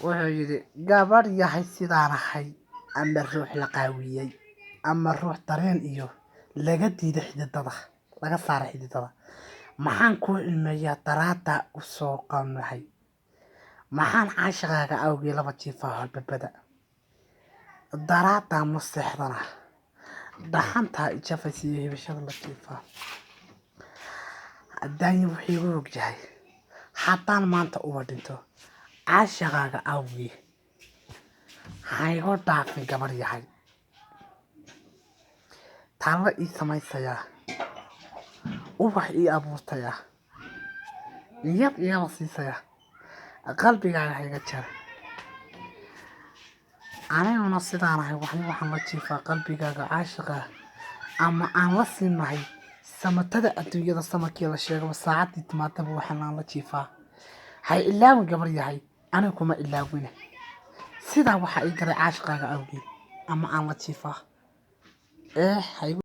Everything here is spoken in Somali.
wuxuu yidhi gabar yahay sidaan ahay ama ruux la qaawiyey ama ruux dareen iyo laga diiday xididada laga saaray xididada maxaan kuu ilmeeyaa daraada u soo qanahay maxaan caashaqaaga awgii laba jiifaa halbabada daraada ma seexdana dhaxantaa ijafaysiiyo hibashada la jiifaa haddaan wixii ugu ogyahay haddaan maanta uba dhinto caashaqaaga awgii haygo dhaafin gabar yahay taalla ii samaysayaa ubax ii abuurtayaa niyad iyaba siisayaa qalbigaaga hayga jara aniguna sidaan ahay waxaan la jiifaa qalbigaaga caashaqa ama aan la siinahay samatada adduunyada samarkii la sheego saacadii timaadaba waxaan la jiifaa hay ilaawin gabar yahay aniga kuma ilaawine sidaa waxa ay garay caashaqaaga awgii ama aan la jiifaa hay